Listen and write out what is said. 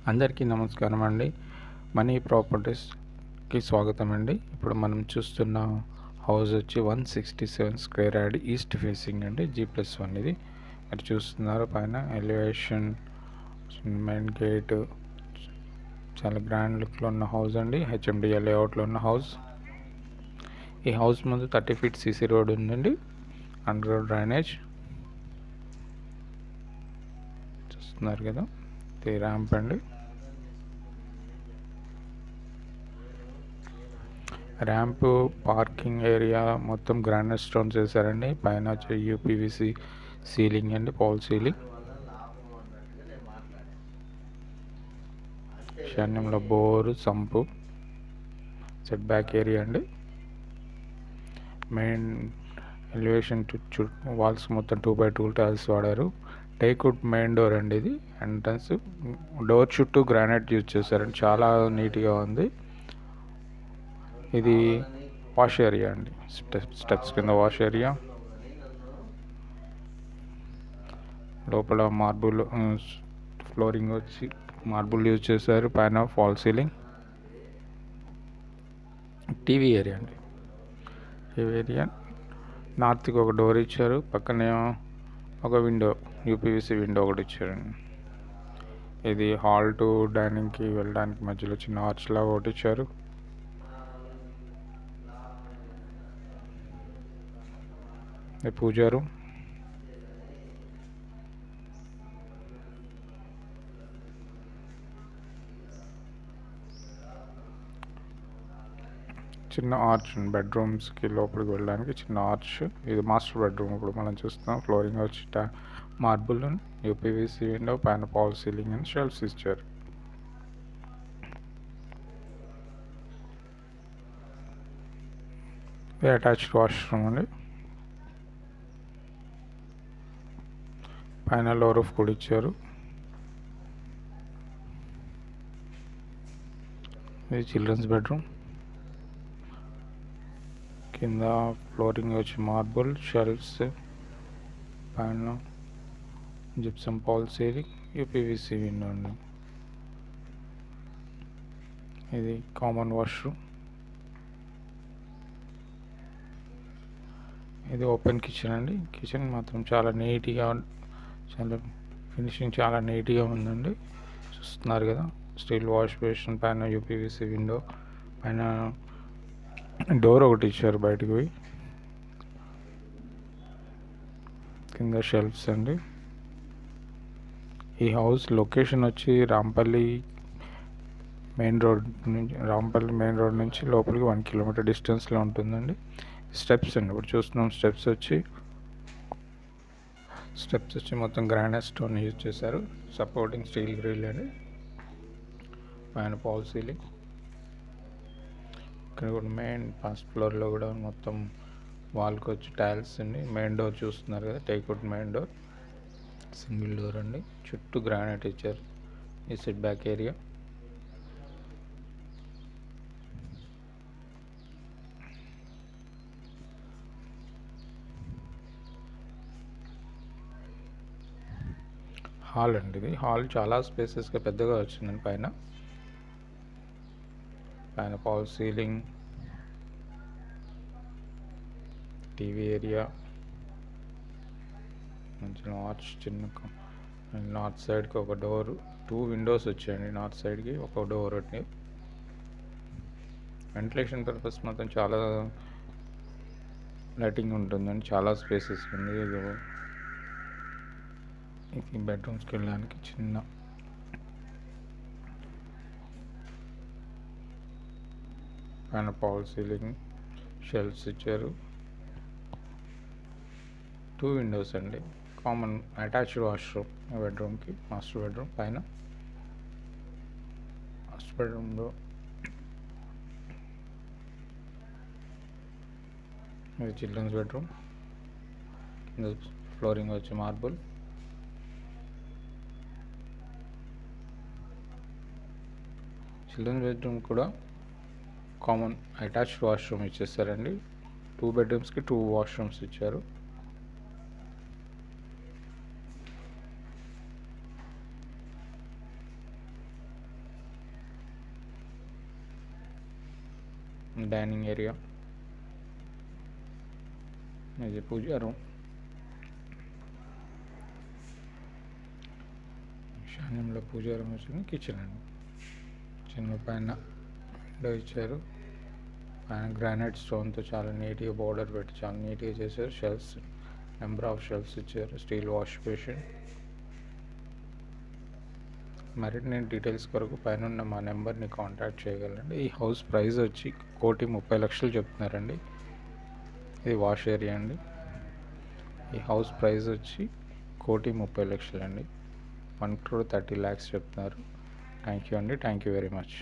అందరికీ నమస్కారం అండి. మనీ ప్రాపర్టీస్కి స్వాగతం అండి. ఇప్పుడు మనం చూస్తున్న హౌస్ వచ్చి 167 స్క్వేర్ యార్డ్ ఈస్ట్ ఫేసింగ్ అండి, G+1. ఇది మీరు చూస్తున్నారు. పైన ఎలివేషన్, మెయిన్ గేట్, చాలా గ్రాండ్ లుక్లో ఉన్న హౌస్ అండి. HMDA లేఅవుట్లో ఉన్న హౌస్. ఈ హౌస్ ముందు 30 feet CC రోడ్ ఉందండి. అండర్ గ్రౌండ్ డ్రైనేజ్ చూస్తున్నారు కదా. ఇది ర్యాంప్ అండి. ర్యాంపు, పార్కింగ్ ఏరియా మొత్తం గ్రానైట్ స్టోన్స్ వేసారండి. పైన వచ్చి UPVC సీలింగ్ అండి, పాల్ సీలింగ్. శూన్యంలో bore, sump. Set back area అండి. మెయిన్ ఎలివేషన్ వాల్స్ మొత్తం 2x2 టైల్స్ వాడారు. టేక్వుడ్ మెయిన్ డోర్ అండి. ఇది ఎంట్రన్స్. డోర్ చుట్టూ గ్రానైట్ యూజ్ చేశారండి, చాలా నీట్గా ఉంది. ఇది వాష్ ఏరియా అండి. స్టెప్స్ కింద వాష్ ఏరియా. లోపల మార్బుల్ ఫ్లోరింగ్ వచ్చి మార్బుల్ యూజ్ చేశారు. పైన ఫాల్ సీలింగ్. టీవీ ఏరియా అండి. TV area. నార్త్కి ఒక డోర్ ఇచ్చారు. పక్కనే ఒక విండో, UPVC విండో ఒకటి ఇచ్చారండి. ఇది హాల్ టు డైనింగ్కి వెళ్ళడానికి మధ్యలో చిన్న ఆర్చ్ లాగా ఒకటి ఇచ్చారు. పూజా రూమ్. చిన్న ఆర్చ్, బెడ్రూమ్స్కి లోపలికి వెళ్ళడానికి చిన్న ఆర్చ్. ఇది మాస్టర్ బెడ్రూమ్. ఇప్పుడు మనం చూస్తున్నాం. ఫ్లోరింగ్ వచ్చి మార్బుల్, UPVC విండో, పైన పాల్ సీలింగ్ అండ్ షెల్ఫ్స్ ఇచ్చారు. ఇది అటాచ్డ్ వాష్రూమ్ అండి. పైన లో రూఫ్ కూడా ఇచ్చారు. ఇది చిల్డ్రన్స్ బెడ్రూమ్. కింద ఫ్లోరింగ్ వచ్చి మార్బుల్, షెల్ఫ్స్, పైన gypsum fall ceiling, UPVC window అండి. ఇది కామన్ వాష్రూమ్. ఇది ఓపెన్ కిచెన్ అండి. కిచెన్ మాత్రం చాలా నీట్గా, చాలా ఫినిషింగ్ చాలా నీట్గా ఉందండి. చూస్తున్నారు కదా. స్టీల్ వాష్ బేసిన్, పైన UPVC విండో, పైన డోర్ ఒకటి ఇచ్చారు బయటకు పోయి. కింద షెల్ఫ్స్ అండి. ఈ హౌస్ లొకేషన్ వచ్చి రాంపల్లి మెయిన్ రోడ్ నుంచి లోపలికి 1 kilometer డిస్టెన్స్లో ఉంటుందండి. స్టెప్స్ అండి. ఇప్పుడు చూస్తున్నాం. స్టెప్స్ వచ్చి మొత్తం గ్రానైట్ స్టోన్ యూజ్ చేశారు. సపోర్టింగ్ స్టీల్ గ్రిల్ అండి. పైన పాల్ సీలింగ్. ఇక్కడ కూడా మెయిన్ ఫస్ట్ ఫ్లోర్లో కూడా మొత్తం వాల్కి వచ్చి టైల్స్ అండి. మెయిన్ డోర్ చూస్తున్నారు కదా, teakwood main door, single door అండి. చుట్టూ గ్రానైట్ ఇచ్చారు. ఈ సెట్ బ్యాక్ ఏరియా. హాల్ అండి. ఇది హాల్ చాలా స్పేసెస్గా పెద్దగా వచ్చిందండి. పైన పాల్ సీలింగ్, టీవీ ఏరియా, మంచిగా ఆర్చ్, చిన్న నార్త్ సైడ్కి ఒక డోర్, 2 విండోస్ వచ్చాయండి. నార్త్ సైడ్కి ఒక డోర్ ఒకటి. వెంటిలేషన్ పర్పస్ మాత్రం చాలా లైటింగ్ ఉంటుందండి. చాలా స్పేసెస్ ఉంది. ఇది బెడ్రూమ్స్కి వెళ్ళడానికి చిన్న పైన పాల్ సీలింగ్, షెల్ఫ్స్ ఇచ్చారు. 2 విండోస్ అండి. కామన్ అటాచ్డ్ వాష్రూమ్ బెడ్రూమ్కి. Master bedroom. పైన మాస్టర్ బెడ్రూమ్లో ఇది చిల్డ్రన్స్ బెడ్రూమ్. కింద ఫ్లోరింగ్ వచ్చి మార్బుల్. చిల్డ్రన్స్ బెడ్రూమ్ కూడా కామన్ అటాచ్డ్ వాష్రూమ్ ఇచ్చేస్తారండి. 2 bedrooms-కి 2 washrooms ఇచ్చారు. డైనింగ్ ఏరియా, ఇది పూజా రూమ్, ఈశాన్యంలో పూజా రూమ్ వచ్చింది. కిచెన్ అండి, చిన్న పైన విండో ఇచ్చారు. పైన గ్రానైట్ స్టోన్తో చాలా నీట్గా బోర్డర్ పెట్టి చాలా నీట్గా చేశారు. షెల్ఫ్స్, నెంబర్ ఆఫ్ షెల్ఫ్స్ ఇచ్చారు. Steel wash basin. మరిన్ని డీటెయిల్స్ కొరకు పైన ఉన్న మా నెంబర్ని కాంటాక్ట్ చేయగలండి. ఈ హౌస్ ప్రైస్ వచ్చి 1,30,00,000 చెప్తున్నారండి. ఇది వాష్ ఏరియా అండి. ఈ హౌస్ ప్రైస్ వచ్చి 1,30,00,000 అండి. 1,30,00,000 చెప్తున్నారు. థ్యాంక్ యూ అండి. Thank you very much.